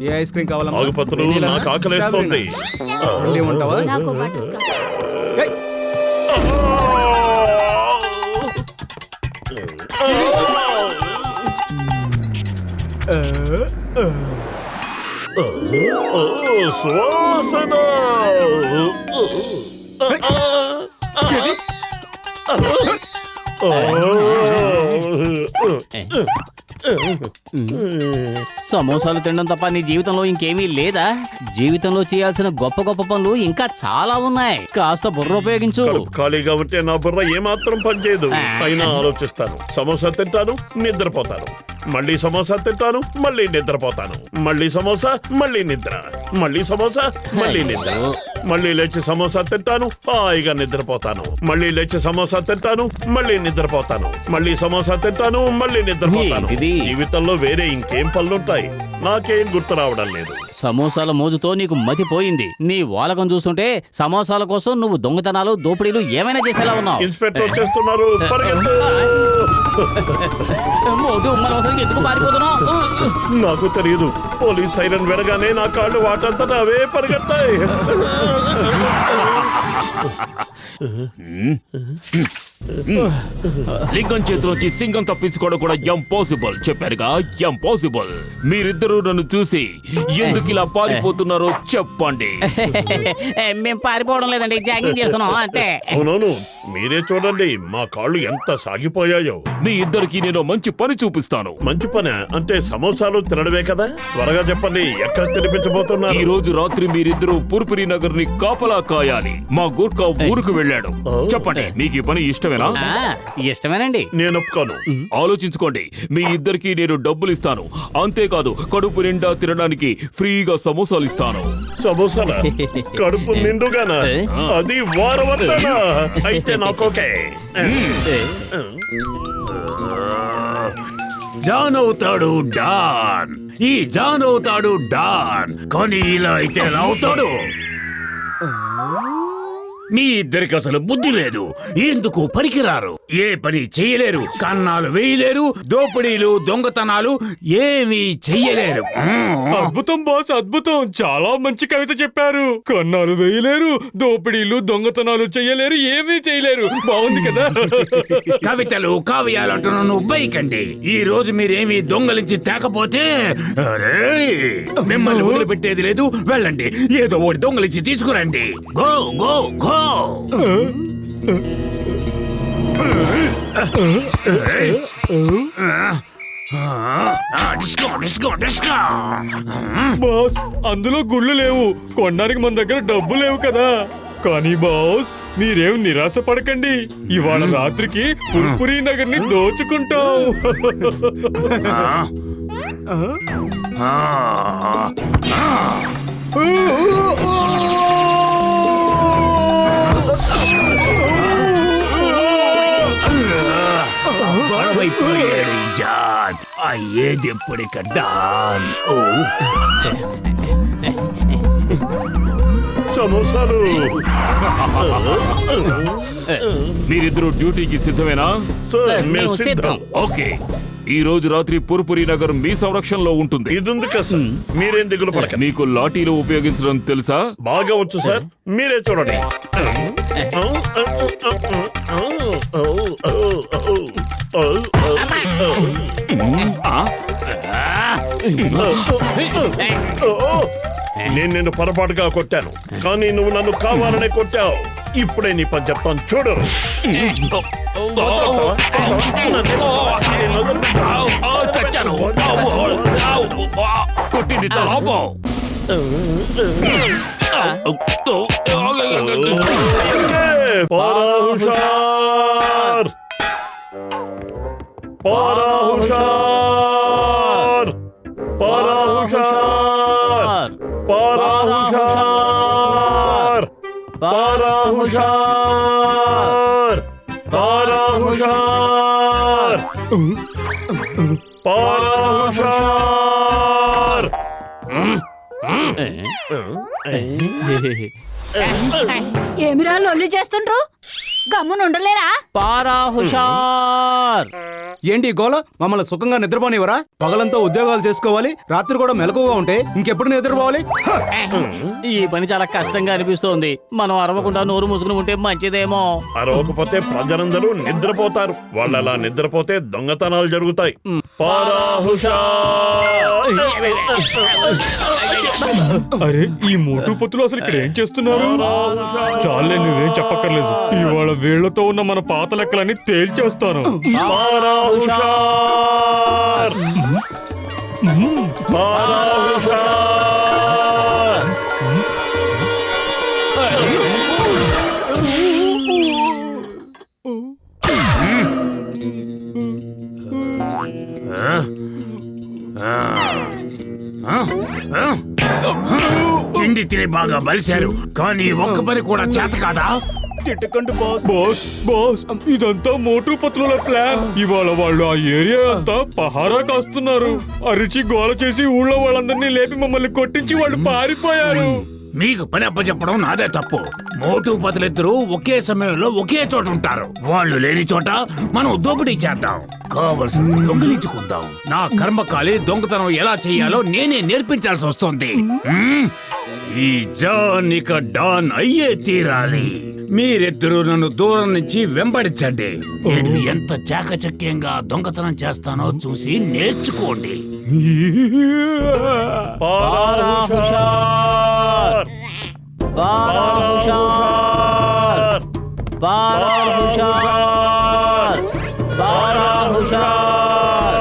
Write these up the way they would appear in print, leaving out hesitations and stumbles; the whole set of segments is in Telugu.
ఏ ఐస్ క్రీమ్ కావాలా? ఆగుపత్రులు నాకు ఆకలేస్తుంది. ఉంటావా? ఏయ్! సువాసన సమోసాలు తినడం తప్ప నీ జీవితంలో ఇంకేమీ లేదా? జీవితంలో చేయాల్సిన గొప్ప గొప్ప పనులు ఇంకా చాలా ఉన్నాయి. కాస్త బుర్ర ఉపయోగించు. ఖాళీగా ఉంటే నా బుర్ర ఏమాత్రం పనిచేయదు. అయినా ఆలోచిస్తాను. సమోసా తింటాను, నిద్రపోతాను. మళ్ళీ సమోసా తింటాను, మళ్ళీ నిద్రపోతాను. మళ్ళీ సమోసా, మళ్ళీ నిద్ర. మళ్ళీ సమోసా, మళ్ళీ నిద్ర. మళ్ళీ లేచి సమోసా తింటాను, హాయిగా నిద్రపోతాను. మళ్ళీ లేచి సమోసా తింటాను, మళ్ళీ నిద్రపోతాను. మళ్ళీ సమోసా తింటాను, మళ్ళీ నిద్రపోతాను. జీవితంలో వేరే ఇంకేం పనులుంటాయి? నాకేం గుర్తు రావడం లేదు. సమోసాల మోజుతో నీకు మతిపోయింది. నీ వాలకం చూస్తుంటే సమోసాల కోసం నువ్వు దొంగతనాలు, దోపిడీలు ఏమైనా చేసేలా ఉన్నావు. ఇన్స్పెక్టర్ వచ్చేస్తున్నారు, పరిగెత్తు. ఎందుకు పారిపోతున్నావు? నాకు తెలియదు. పోలీస్ సైరన్ వినగానే నా కాళ్ళు వాటంతటా అవే పరిగెత్తాయి. లింగం చేతిలోంచి సింగం తప్పించుకోవడం కూడా ఇంపాసిబుల్. చెప్పారుగా, ఇంపాసిబుల్. మీరిద్దరూ నన్ను చూసి ఎందుకు ఇలా పారిపోతున్నారో చెప్పండి. మేము పారిపోవడం లేదండి, జాగింగ్ చేస్తున్నాం అంతే. అవునవును, మీరే చూడండి మా కాళ్ళు ఎంత సాగిపోయాయో. మీ ఇద్దరికి నేను మంచి పని చూపిస్తాను. మంచి పని అంటే సమోసాలు తినడమే కదా? త్వరగా చెప్పండి, ఎక్కడ తినిపించబోతున్నారు? ఈ రోజు రాత్రి మీరిద్దరూ పుర్పురి నగర్ ని కాపలా కాయాలి. మా గూర్ఖా ఊరుకు వెళ్ళాడు. చెప్పండి, మీకు ఈ పని ఇష్టమేనా? ఇష్టమేనండి. నేను ఒప్పుకోను. ఆలోచించుకోండి. మీ ఇద్దరికి నేను డబ్బులు ఇస్తాను. అంతేకాదు, కడుపు నిండా తినడానికి ఫ్రీగా సమోసాలు ఇస్తాను. సమోసాల కడుపు నిండుగానా? అది వారవంతానా? అయితే నాకోకే. జాన్ అవుతాడు డాన్. ఈ జాన్ అవుతాడు డాన్. కానీ ఇలా అయితే ఎలా అవుతాడు? మీ ఇద్దరికి అసలు బుద్ధి లేదు. ఎందుకు పనికిరారు, ఏ పని చెయ్యలేరు, కన్నాలు వేయలేరు, దోపిడీలు, దొంగతనాలు ఏమీ చెయ్యలేరు. అద్భుతం బాస్, అద్భుతం. చాలా మంచి కవిత చెప్పారు. కన్నాలు వేయలేరు, దోపిడీలు, దొంగతనాలు చెయ్యలేరు, ఏమీ చేయలేరు. బాగుంది కదా? కవితలు, కావ్యాలు అంటున్నా నువ్వు బైకండి. ఈ రోజు మీరేమీ దొంగలించి తేకపోతే మిమ్మల్ని వదిలిపెట్టేది లేదు. వెళ్ళండి, ఏదో ఒకటి దొంగలించి తీసుకురండి. Go go go. బాస్, అందులో గుళ్ళు లేవు, కొనడానికి మన దగ్గర డబ్బు లేవు కదా. కానీ బాస్, మీరేం నిరాశ పడకండి. ఇవాళ రాత్రికి పుర్పురి నగర్ ని దోచుకుంటాం. John అయ్యేదెప్పుడిక don. సమోసాలు. మీరిద్దరూ డ్యూటీకి సిద్ధమేనా? సార్, మేము సిద్ధం. ఓకే, ఈ రోజు రాత్రి పుర్పురి నగర్ మీ సంరక్షణలో ఉంటుంది. ఇది ఉంది కదా సార్, మీరేం దిగులు పడకండి. మీకు లాఠీలు ఉపయోగించడం తెలుసా? బాగా వచ్చు సార్, మీరే చూడండి. నేను నిన్ను పొరపాటుగా కొట్టాను, కానీ నువ్వు నన్ను కావాలనే కొట్టావు. ఇప్పుడే నీ పని చెప్తాను, చూడు. కొట్టింది చాలా హుషార్, హుషార్, హుషార్, హుషార్, హుషార్, హుషార్, హుషార్. ఏమిరా లొల్లి చేస్తుండ్రు? గమ్మునుండలేరా? పారా హుషార్. ఏంటి ఈ గోల? మమ్మల్ని సుఖంగా నిద్రపోనివరా? పగలంతా ఉద్యోగాలు చేసుకోవాలి, రాత్రి కూడా మెలకువగా ఉంటే ఇంకెప్పుడు నిద్రపోవాలి? హ! ఈ పని చాలా కష్టంగా అనిపిస్తోంది. మనం అరవకుండా నోరు మూసుకుని ఉంటే మంచిదేమో. అరవకపోతే ప్రజలందరూ నిద్రపోతారు. వాళ్ళు అలా నిద్రపోతే దొంగతనాలు జరుగుతాయి. పారా హుషార్. అరే ఈ మోటు పత్తులు అసలు ఇక్కడ ఏం చేస్తున్నారు? చాలే, నువ్వేం చెప్పక్కర్లేదు. ఇవాళ వీళ్లతో ఉన్న మన పాత లెక్కలన్నీ తేల్చేస్తాను. పారా హుషార్. పారా హుషార్. తిండి తిని బాగా బలిశారు, కానీ ఒక్క పని కూడా చేత కాదా? తిట్టకండి బాస్. బాస్ బాస్, ఇదంతా మోటు పత్రుల ప్లాన్. ఇవాళ వాళ్ళు ఆ ఏరియా అంతా పహారా కాస్తున్నారు. అరిచి గోల చేసి ఊళ్ళో వాళ్ళందరినీ లేపి మమ్మల్ని కొట్టించి వాళ్ళు పారిపోయారు. మీకు పని అప్పచెప్పడం నాదే తప్పు. మోటు పతులిద్దరూ ఒకే సమయంలో ఒకే చోట ఉంటారు. వాళ్ళు లేని చోట మనం దోపిడీ చేద్దాం, కావలసింది దొంగిలించుకుందాం. నా కర్మకాలి దొంగతనం ఎలా చేయాలో నేనే నేర్పించాల్సి వస్తుంది. ఈ జాన్ ఇక డాన్ అయ్యే తీరాలి. మీరిద్దరూ నన్ను దూరం నుంచి వెంబడించండి. నేను ఎంత చాకచక్యంగా దొంగతనం చేస్తానో చూసి నేర్చుకోండి. పారా హుషార్. పారా హుషార్. పారా హుషార్. పారా హుషార్.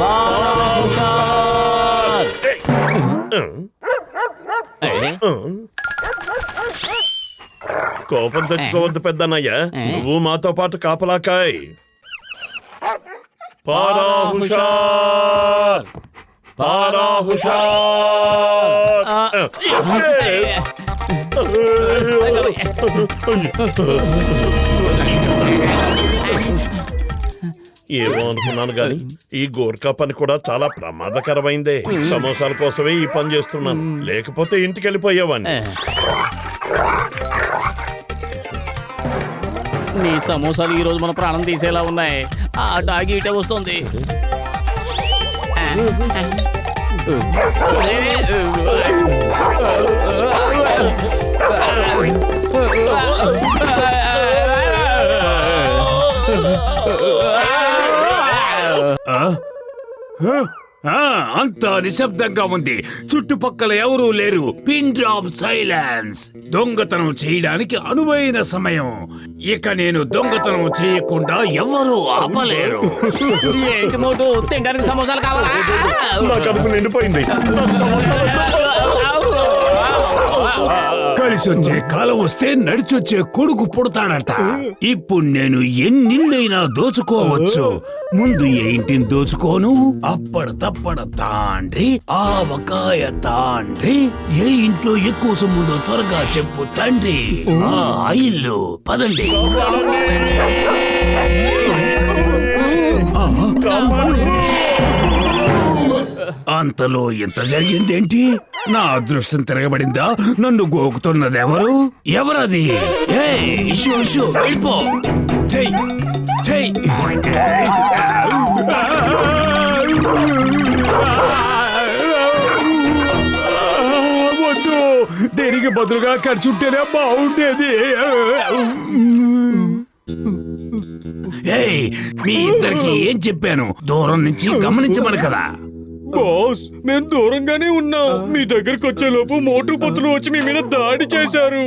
పారా హుషార్. కోపం తెచ్చుకోవద్దు పెద్దన్నయ్య, నువ్వు మాతో పాటు కాపలాకాయ్. పారా హుషార్. పారా హుషార్. ఏమో అనుకున్నాను గాని ఈ గోర్ఖా పని కూడా చాలా ప్రమాదకరమైందే. సమోసాల కోసమే ఈ పని చేస్తున్నాను, లేకపోతే ఇంటికి వెళ్ళిపోయేవాడిని. నీ సమోసాలు ఈ రోజు మన ప్రాణం తీసేలా ఉన్నాయి. ఆ డాగి ఇటే వస్తుంది. అంతా నిశ్శబ్దంగా ఉంది. చుట్టుపక్కల ఎవరూ లేరు. Pin drop silence. దొంగతనం చేయడానికి అనువైన సమయం. ఇక నేను దొంగతనం చేయకుండా ఎవరూ ఆపలేరు. ఏంటి మోటు, తినడానికి సమోసాలు కావాలా? నా కడుపు నిండిపోయింది. కలిసి వచ్చే కాలం వస్తే నడిచొచ్చే కొడుకు పుడతాడట. ఇప్పుడు నేను ఎన్నిళ్ళైనా దోచుకోవచ్చు. ముందు ఏ ఇంటిని దోచుకోను? అప్పడ తప్పడ తాండ్రి ఆవకాయ తాండ్రి. ఏ ఇంట్లో ఎక్కువ సొమ్ముందో త్వరగా చెప్పు తండ్రి. ఆ ఇల్లు పదండి. అంతలో ఎంత జరిగిందేంటి? నా అదృష్టం తిరగబడిందా? నన్ను గోకుతున్నదెవరు? ఎవరది? వెళ్ళిపో. చెయ్ చెయ్. వద్దు, దేనికి బదులుగా ఖర్చుంటేనే బాగుండేది. మీ ఇద్దరికి ఏం చెప్పాను? దూరం నుంచి గమనించమని కదా. బాస్, మేము దూరంగానే ఉన్నాం. మీ దగ్గరకు వచ్చే లోపు మోటు పత్తులు వచ్చి మీ మీద దాడి చేశారు.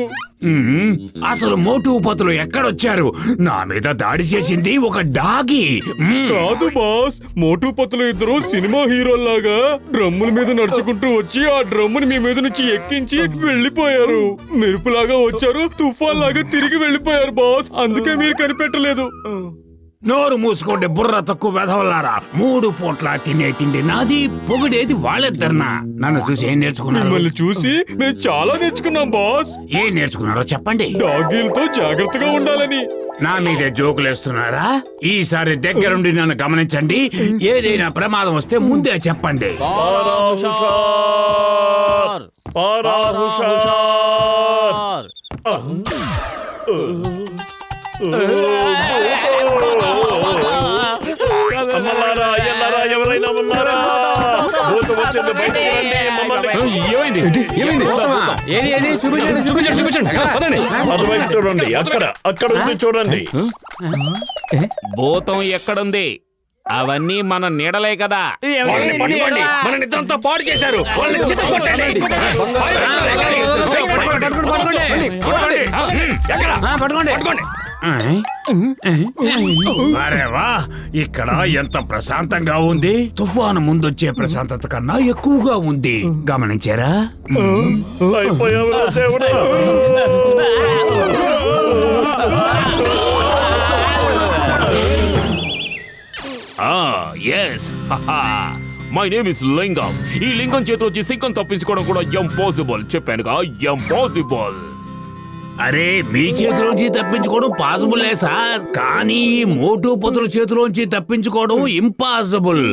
అసలు మోటు పతులు ఎక్కడొచ్చారు? నా మీద దాడి చేసింది ఒక డాగి. కాదు బాస్, మోటు పత్తులు ఇద్దరు సినిమా హీరోల్లాగా డ్రమ్ముల మీద నడుచుకుంటూ వచ్చి ఆ డ్రమ్ముని మీ మీద నుంచి ఎక్కించి వెళ్ళిపోయారు. మెరుపులాగా వచ్చారు, తుఫాన్ లాగా తిరిగి వెళ్ళిపోయారు బాస్. అందుకే మీరు కనిపెట్టలేదు. నోరు మూసుకోండి బుర్ర తక్కువ వెధవలారా. 3 పూట్ల తినే తిండి నాది, పొగిడేది వాళ్ళిద్దరినా. నన్ను చూసి ఏం నేర్చుకున్నారు? మిమ్మల్ని చూసి మేము చాలా నేర్చుకున్నాం బాస్. ఏం నేర్చుకున్నారో చెప్పండి. డాగీలతో జాగ్రత్తగా ఉండాలని. నా మీదే జోకులేస్తున్నారా? ఈసారి దగ్గరుండి నన్ను గమనించండి. ఏదైనా ప్రమాదం వస్తే ముందే చెప్పండి. పారా హుషార్. పారా హుషార్. అమ్మలారా, అయ్యలారా, ఎవరైనా ఉన్నారా? భూతం వచ్చింది, బయటికి రండి, మమ్మల్ని ఏమైంది చూపించండి అటువైపు చూడండి, అక్కడ ఉంది చూడండి. భూతం ఎక్కడుంది? అవన్నీ మన నీడలే కదా. మన నిద్రంతా పాడు చేశారు. వాళ్ళని చితక్కొట్టండి. అరే వా, ఇక్కడ ఎంత ప్రశాంతంగా ఉంది. తుఫాను ముందొచ్చే ప్రశాంతత కన్నా ఎక్కువగా ఉంది. గమనించారా? అయిపోయావురా దేవుడా. ఎస్, మై నేమ్ ఇస్ లింగం. ఈ లింగం చేతిలో వచ్చి సింగం తప్పించుకోవడం కూడా ఇంపాసిబుల్. చెప్పానుగా, ఇంపాసిబుల్. అరే, మీ చేతిలోంచి తప్పించుకోవడం పాసిబుల్లే సార్, కానీ ఈ మోటు పతుల చేతిలోంచి తప్పించుకోవడం ఇంపాసిబుల్.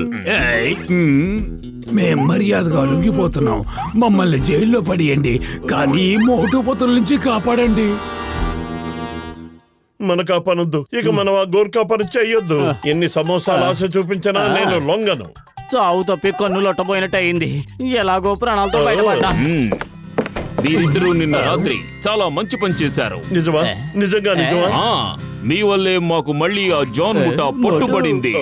మేం మర్యాదగా లొంగిపోతున్నాం. మమ్మల్ని జైల్లో పడేయండి, కానీ ఈ మోటు పతుల నుంచి కాపాడండి. మన కాపనొద్దు, ఇక మనం ఆ గోర్ఖా పని చెయ్యొద్దు. ఎన్ని సమోసాలు ఆశ చూపించినా నేను లొంగను. చావు తప్పి కన్ను లొట్టపోయినట్టు అయింది. ఎలాగో ప్రాణాలతో బయటపడ్డా. మీరిద్దరూ నిన్న రాత్రి చాలా మంచి పని చేశారు. నిజమా? నిజంగా నిజమా? మీ వల్లే మాకు మళ్ళీ ఆ జాన్ ముఠా పట్టుబడింది.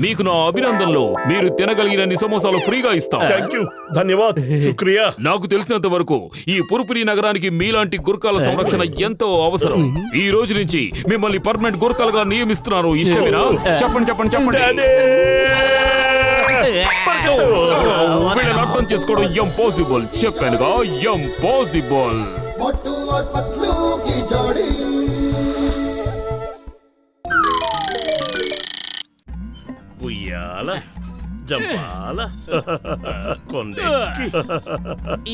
మీకు నా అభినందనలు. మీరు తినగలిగినన్ని సమోసాలు ఫ్రీగా ఇస్తాం. థ్యాంక్ యూ, ధన్యవాద్, శుక్రియా. నాకు తెలిసినంత వరకు ఈ పురుపురి నగరానికి మీలాంటి గుర్కాల సంరక్షణ ఎంతో అవసరం. ఈ రోజు నుంచి మిమ్మల్ని పర్మనెంట్ గుర్కాలుగా నియమిస్తున్నారు. ఇష్టమేనా? చెప్పండి చెప్పండి చెప్పండి. వీళ్ళని అర్థం చేసుకోవడం ఇంపాసిబుల్. చెప్పానుగా, ఇంపాసిబుల్. मोटू और पतलू की जोड़ी ఉయ్యాల, జంపాల, కొండెక్కి.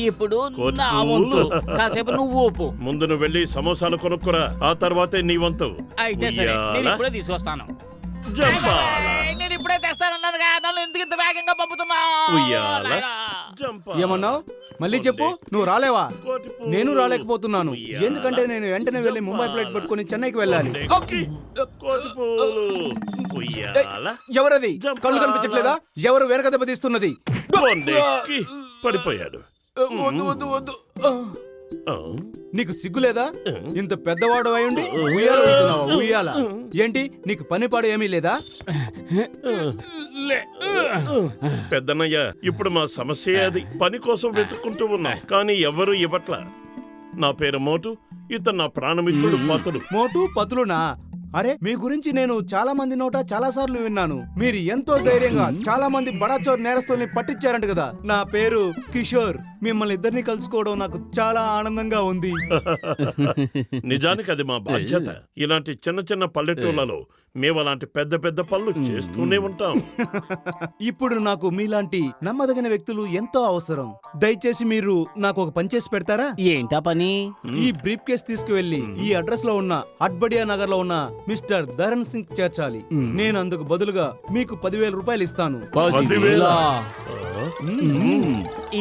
ఇప్పుడు కోతి నా వంతు. కాసేపు నువ్వు ఊపు. ముందు నువ్వు వెళ్ళి సమోసాలు కొనుక్కురా, ఆ తర్వాతే నీ వంతు. అయితే సరే, నేను ఉయ్యాల, ఇప్పుడే తీసుకొస్తాను. జంపాల, నేను ఇప్పుడే తెస్తానన్నానుగా, నన్ను ఎందుకు ఇంత వేగంగా పంపుతున్నా? ఉయ్యాల, జంపాల. ఏమన్నావు? మళ్ళీ చెప్పు. నువ్వు రాలేవా? కోతిపూలు, నేను రాలేకపోతున్నాను. ఉయ్యాల, ఎందుకంటే నేను వెంటనే వెళ్ళి ముంబై ఫ్లైట్ పట్టుకుని చెన్నైకి వెళ్ళాలి. కొండెక్కి, కోతిపూలు, ఉయ్యాల, ఎవరది? కళ్ళు కనిపించట్లేదా? ఎవరు వెనక దెబ్బ తీస్తున్నది? కొండెక్కి పడిపోయాడు. ఆ, నీకు సిగ్గు లేదా? ఇంత పెద్దవాడు అయ్యుండి ఉయ్యాల ఊగుతున్నావా? ఉయ్యాల ఏంటి? నీకు పని పాడు ఏమీ లేదా? పెద్దన్నయ్య, ఇప్పుడు మా సమస్య అది. పని కోసం వెతుక్కుంటూ ఉన్నాం, కానీ ఎవరు ఇవ్వట్ల. నా పేరు మోటు, ఇతను నా ప్రాణమిత్రుడు పతులు. మోటు పతులునా? అరే, మీ గురించి నేను చాలా మంది నోట చాలా సార్లు విన్నాను. మీరు ఎంతో ధైర్యంగా చాలా మంది బడాచోర్ నేరస్తుల్ని పట్టించారంట కదా. నా పేరు కిషోర్. మిమ్మల్ని ఇద్దరిని కలుసుకోవడం నాకు చాలా ఆనందంగా ఉంది. నిజానికి అది మా బాధ్యత. ఇలాంటి చిన్న చిన్న పల్లెటూళ్ళలో మేము అలాంటి పెద్ద పెద్ద పనులు చేస్తూనే ఉంటాం. ఇప్పుడు నాకు మీలాంటి నమ్మదగిన వ్యక్తులు ఎంతో అవసరం. దయచేసి మీరు నాకు ఒక పని చేసి పెడతారా? ఏంటా పని? ఈ బ్రీఫ్ కేస్ తీసుకువెళ్ళి ఈ అడ్రస్ లో ఉన్న అట్బడియా నగర్ లో ఉన్న మిస్టర్ ధరణ్ సింగ్ చేర్చాలి. నేను అందుకు బదులుగా మీకు 10,000 రూపాయలు ఇస్తాను. 10,000?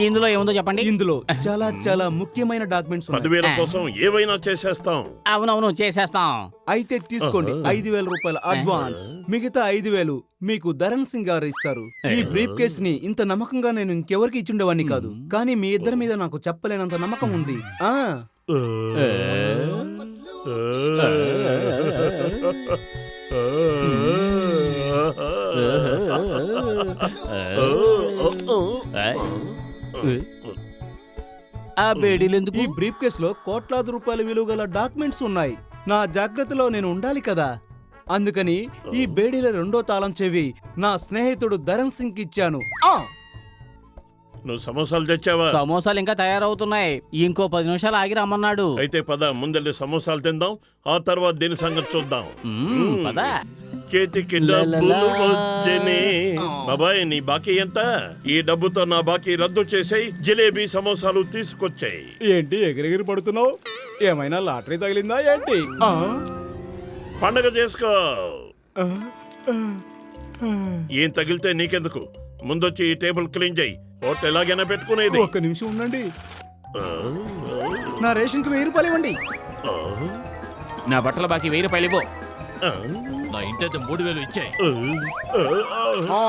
ఇందులో ఏముందో చెప్పండి. ఇందులో చాలా చాలా ముఖ్యమైన డాక్యుమెంట్స్ ఉన్నాయి. 10,000 కోసం ఏవైనా చేసేస్తాం. అవునవును, చేసేస్తాం. అయితే తీసుకోండి 5,000 రూపాయల అడ్వాన్స్. మిగతా 5,000 మీకు ధరణ్ సింగ్ గారు ఇస్తారు. ఈ బ్రీఫ్ కేస్ ని ఇంత నమ్మకంగా నేను ఇంకెవరికి ఇచ్చుండేవాడిని కాదు, కానీ మీ ఇద్దరి మీద నాకు చెప్పలేనంత నమ్మకం ఉంది. ఆ బేడీలు ఎందుకు? ఈ బ్రీఫ్ కేస్ లో కోట్లాది రూపాయల విలువ గల డాక్యుమెంట్స్ ఉన్నాయి. నా జాగ్రత్తలో నేను ఉండాలి కదా. అందుకని ఈ బేడీల రెండో తాళం చెవి నా స్నేహితుడు ధరణ్ సింగ్ ఇచ్చాను. నువ్వు సమోసాలు తెచ్చావా? సమోసాలు ఇంకా తయారవుతున్నాయి. ఇంకో 10 నిమిషాలు ఆగి రమ్మన్నాడు. అయితే పద, ముందెళ్ళి సమోసాలు తిందాం, ఆ తర్వాత దీని సంగతి చూద్దాం. పద. చేతికి డబ్బులు వచ్చేనే. బాబాయ్, నీ బాకీ ఎంత? ఈ డబ్బుతో నా బాకీ రద్దు చేసేయి. జిలేబీ సమోసాలు తీసుకొచ్చాయి. ఏంటి ఎగిరెగిరి పడుతున్నావు? ఏమైనా లాటరీ తగిలిందా ఏంటి? పండగ చేసుకో. ఏం తగిలితే నీకెందుకు? ముందొచ్చి ఈ టేబుల్ క్లీన్ చేయి. హోటల్ ఎలాగైనా పెట్టుకునేది. ఒక్క నిమిషం ఉండండి. నా రేషన్కి 1000 రూపాయలు ఇవ్వండి. నా బట్టల బాకీ 1000 రూపాయలు ఇవ్వు. నా ఇంటి 3000 ఇచ్చాయి. ఆ,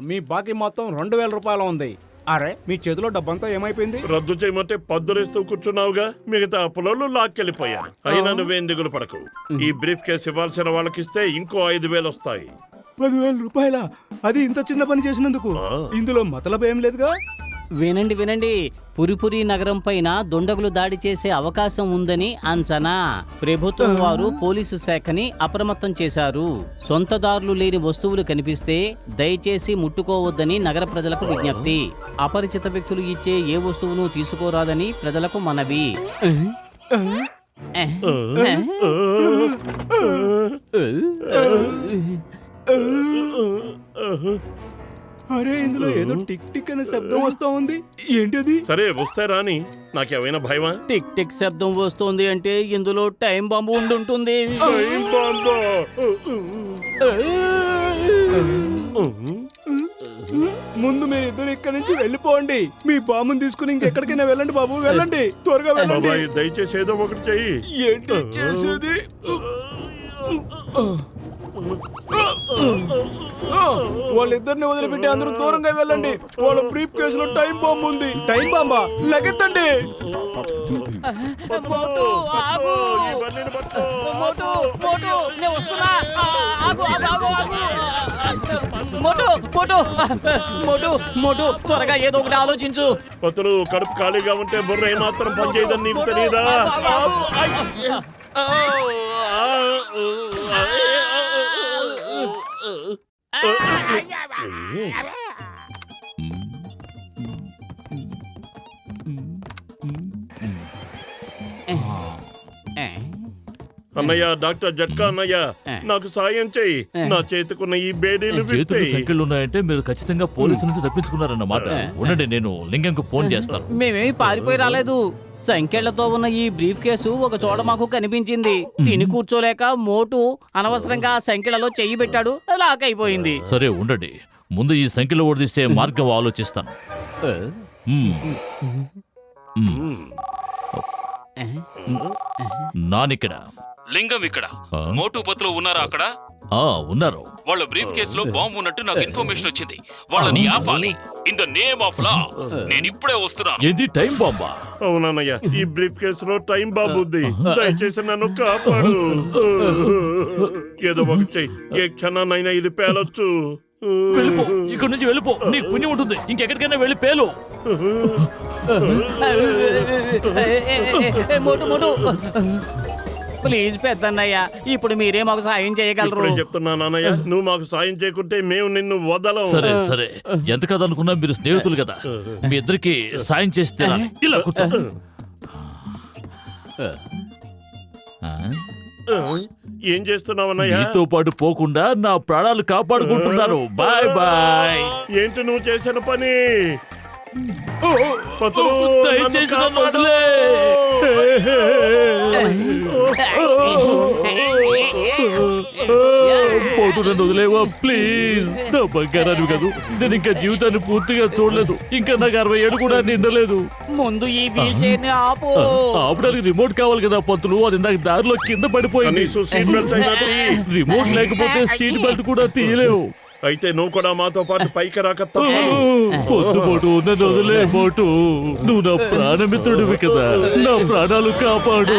మీ బాకీ మొత్తం 2000 రూపాయలు ఉంది. అరే మీ చేతిలో డబ్బంతా ఏమైపోయింది? రద్దు చేయమంటే పద్దులేస్తూ కూర్చున్నావుగా, మిగతా అప్పులోళ్ళు లాక్కెళ్ళిపోయారు. అయినా నువ్వేం దిగులు పడకు. ఈ బ్రీఫ్ కేసు ఇవ్వాల్సిన వాళ్ళకిస్తే ఇంకో 5000 వస్తాయి. 10,000 రూపాయల? అది ఇంత చిన్న పని చేసినందుకు ఇందులో మతలబ్ ఏం లేదుగా? వినండి వినండి, పురిపురి నగరం పైన దుండగులు దాడి చేసే అవకాశం ఉందని అంచనా. ప్రభుత్వం వారు పోలీసు శాఖని అప్రమత్తం చేశారు. సొంతదారులు లేని వస్తువులు కనిపిస్తే దయచేసి ముట్టుకోవద్దని నగర ప్రజలకు విజ్ఞప్తి. అపరిచిత వ్యక్తులు ఇచ్చే ఏ వస్తువును తీసుకోరాదని ప్రజలకు మనవి. అరే ఇందులో ఏదో టిక్ టిక్ అనే శబ్దం వస్తా ఉంది. ఏంటది? సరే వస్తే రాని, నాకేమైనా భయమా? టిక్ టిక్ శబ్దం వస్తుంది అంటే ఇందులో టైం బాంబు ఉండుంటుంది. టైం బాంబా? ముందు మీరు ఇద్దరు ఇక్కడి నుంచి వెళ్ళిపోండి. మీ బాంబుని తీసుకుని ఇంకెక్కడికైనా వెళ్ళండి బాబు, వెళ్ళండి, త్వరగా వెళ్ళండి. బాబాయ్ దయచేసి ఏదో ఒకటి చెయ్యి. ఏంటి చేసేది? వాళ్ళిద్దరిని వదిలిపెట్టి అందరూ దూరంగా వెళ్ళండి. వాళ్ళ బ్రీఫ్ కేసులో టైం బాంబు ఉంది. టైం బాంబా? లెగెత్తండి. మోటు, ఆగు. ఈ బండిని పట్టుకో. మోటు, మోటు, నేను వస్తున్నా. ఆగు, ఆగు, ఆగు, ఆగు. మోటు, మోటు, మోటు, మోటు, త్వరగా ఏదో ఒకటి ఆలోచించు. పతులు కడుపు ఖాళీగా ఉంటే బుర్ర ఏమాత్రం పనిచేయదని నీకు తెలియదా? అన్నయ్య, డాక్టర్ జట్కా అన్నయ్య, నాకు సాయం చెయ్యి. నా చేతికున్న ఈ బేడీలు చేతులు విప్పేయ్. సంఖ్యలు ఉన్నాయంటే మీరు ఖచ్చితంగా పోలీసుల నుంచి తప్పించుకున్నారన్నమాట. ఉండండి, నేను లింగంకు ఫోన్ చేస్తాను. మేమేమి పారిపోయి రాలేదు. సంఖ్యలతో ఉన్న ఈ బ్రీఫ్ కేసు ఒక చోట మాకు కనిపించింది. తిని కూర్చోలేక మోటు అనవసరంగా ఆ సంఖ్యలలో చెయ్యి పెట్టాడు, లాక్ అయిపోయింది. సరే ఉండండి, ముందు ఈ సంఖ్యలు ఓడిస్తే మార్గం ఆలోచిస్తాను. నానిక్కడ. లింగం ఇక్కడ. మోటు పత్తులు ఉన్నారా అక్కడ? ఉన్నారు. వాళ్ళ బ్రీఫ్ కేసులో బాంబు ఉన్నట్టు నాకు ఇన్ఫర్మేషన్ వచ్చింది. వాళ్ళని ఆపాలి. In the name of law. నేను ఇప్పుడే వస్తున్నాను. ఏంది టైం బాంబా? అవునన్నయ్య, ఈ బ్రీఫ్ కేసులో టైం బాంబు ఉంది. దయచేసి నన్ను కాపాడు. ఏదో ఒకటి చెయ్యి. ఏ క్షణాన్నైనా ఇది పేలొచ్చు. వెళ్ళిపో, ఇక్కడ నుంచి వెళ్ళిపో. నీకు పుణ్యం ఉంటుంది. ఇంకెక్కడికైనా వెళ్ళి పేలు. మోటు, మోటు, ప్లీజ్ పెద్దన్నయ్య, ఇప్పుడు మీరే మాకు సాయం చేయగలరు. ఇప్పుడే చెప్తున్నా నాన్నయ్య, నువ్వు మాకు సాయం చేయకుంటే మేము నిన్ను వదలం. సరే సరే, ఎంత కదనుకున్నా మీరు స్నేహితులు కదా, మీ ఇద్దరికి సాయం చేస్తే ఇలా కూర్చో. ఏం చేస్తున్నావన్నయ్య? నీతో పాటు పోకుండా నా ప్రాణాలు కాపాడుకుంటున్నాను. Bye bye. ఏంటి నువ్వు చేసిన పని? పతులు, దయచేసి నన్ను నన్ను కాపాడు. వదిలే. పోటు, నన్ను వదిలేవా ప్లీజ్. నా బంగారాన్ని కాదు, నేను ఇంకా జీవితాన్ని పూర్తిగా చూడలేదు. ఇంకా నాకు 60 ఏళ్ళు కూడా నిండలేదు. ముందు ఈ వీల్ చైర్ ని ఆపు. ఆపడానికి రిమోట్ కావాలి కదా పంతులు, అది నాకు దారిలో కింద పడిపోయింది. కనీసం సీట్ బెల్ట్ అయినా తీ. రిమోట్ లేకపోతే సీట్ బెల్ట్ కూడా తీయలేవు. అయితే నువ్వు కూడా మాతో పాటు పైకి రాక తప్పదు. పొద్దు పోటు, నన్ను వదిలే పోటు. నువ్వు నా ప్రాణమిత్రుడివి కదా, నా ప్రాణాలు కాపాడు.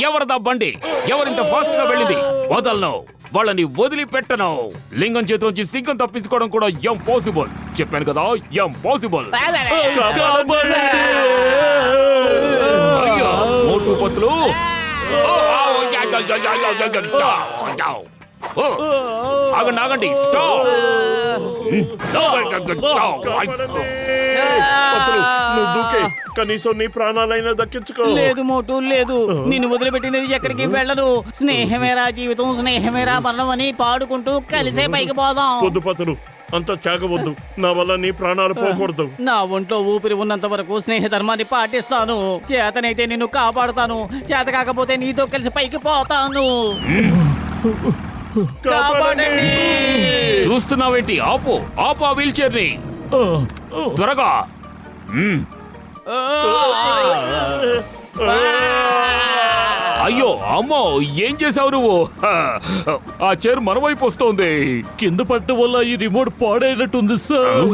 ఎవరిదా బండి? ఎవరింత ఫాస్ట్ గా వెళ్ళింది? వదలను, వాళ్ళని వదిలిపెట్టను. లింగం చేతిలోంచి సింగం తప్పించుకోవడం కూడా ఇంపాసిబుల్. చెప్పాను కదా, ఇంపాసిబుల్. అయ్యో, మోటు పత్తులు. ఆగండి, ఆగండి, స్టాప్. పతులు, నువ్వు దూకే. కనీసం నీ ప్రాణాలైనా దక్కించుకో. లేదు మోటు, లేదు. నిన్ను వదిలిపెట్టినది ఎక్కడికి వెళ్ళను. స్నేహమేరా జీవితం, స్నేహమేరా మరణం అని పాడుకుంటూ కలిసే పైకి పోదాం. వద్దు పతులు, అంత చాగవద్దు. నా వల్ల నీ ప్రాణాలు పోకూడదు. నా ఒంట్లో ఊపిరి ఉన్నంత వరకు స్నేహ ధర్మాన్ని పాటిస్తాను. చేతనైతే నిన్ను కాపాడుతాను, చేత కాకపోతే నీతో కలిసి పైకి పోతాను. కాపాడండి. చూస్తున్నావేంటి? ఆపు, ఆపు ఆ వీల్ చైర్ ని త్వరగా. అయ్యో అమ్మో ఏం చేసావు నువ్వు ఆ చైర్ మన వైపు వస్తోంది. కింద పట్టడం వల్ల ఈ రిమోట్ పాడైనట్టుంది సార్.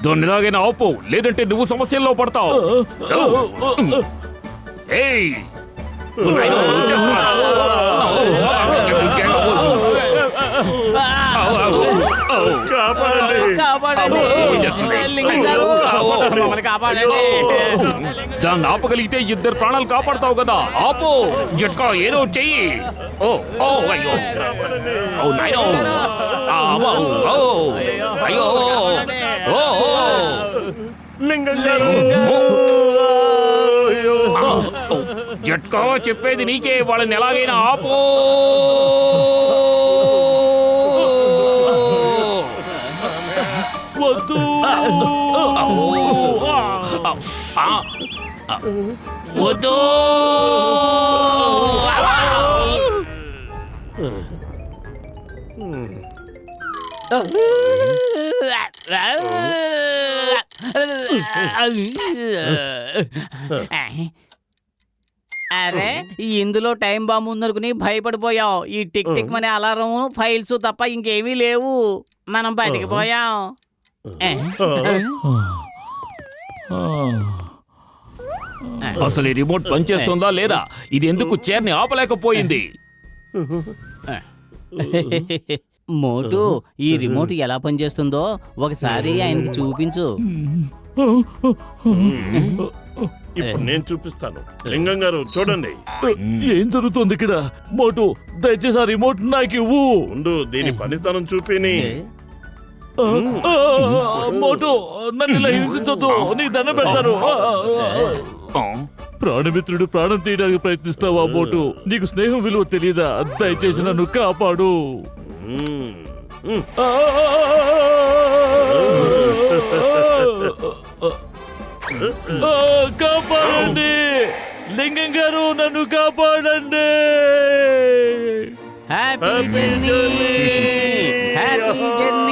దాన్ని ఎలాగైనా ఆపు, లేదంటే నువ్వు సమస్యల్లో పడతావు. ఏయ్, నాయనా, వచ్చేస్తున్నాను. దాన్ని ఆపగలిగితే ఇద్దరు ప్రాణాలు కాపాడతావు కదా. ఆపు జట్కా, ఏదో చెయ్యి. ఓ ఓ అయ్యో, ఓ నాయనో, అయ్యో, ఓ లింగం గారు జట్కా, చెప్పేది నీకే. వాళ్ళని ఎలాగైనా ఆపు. వద్దు. వద్దు. అరే, ఇందులో టైం బాంబు ఉందనుకుని భయపడిపోయాం. ఈ టిక్ టిక్ అనే అలారం, ఫైల్స్ తప్ప ఇంకేమీ లేవు. మనం బతికిపోయాం. అసలు ఈ రిమోట్ పనిచేస్తుందా లేదా? ఇది ఎందుకు చైర్ని ఆపలేకపోయింది? మోటు, ఈ రిమోట్ ఎలా పనిచేస్తుందో ఒకసారి ఆయనకి చూపించు. ఇప్పుడు నేను చూపిస్తాను. లింగం గారు చూడండి. ఏం జరుగుతుంది ఇక్కడ? మోటు, దయచేసి ఆ రిమోట్ నాకు ఇవ్వు. ముందు దీని పనితనం చూపిని. మోటు, నన్ను ఇలా హింసించొద్దు. నీకు దండం పెడతాను. ప్రాణమిత్రుడు ప్రాణం తీయడానికి ప్రయత్నిస్తావా మోటు? నీకు స్నేహం విలువ తెలియదా? దయచేసి నన్ను కాపాడు. కాపాడండి లింగం గారు, నన్ను కాపాడండి. Happy journey, happy journey.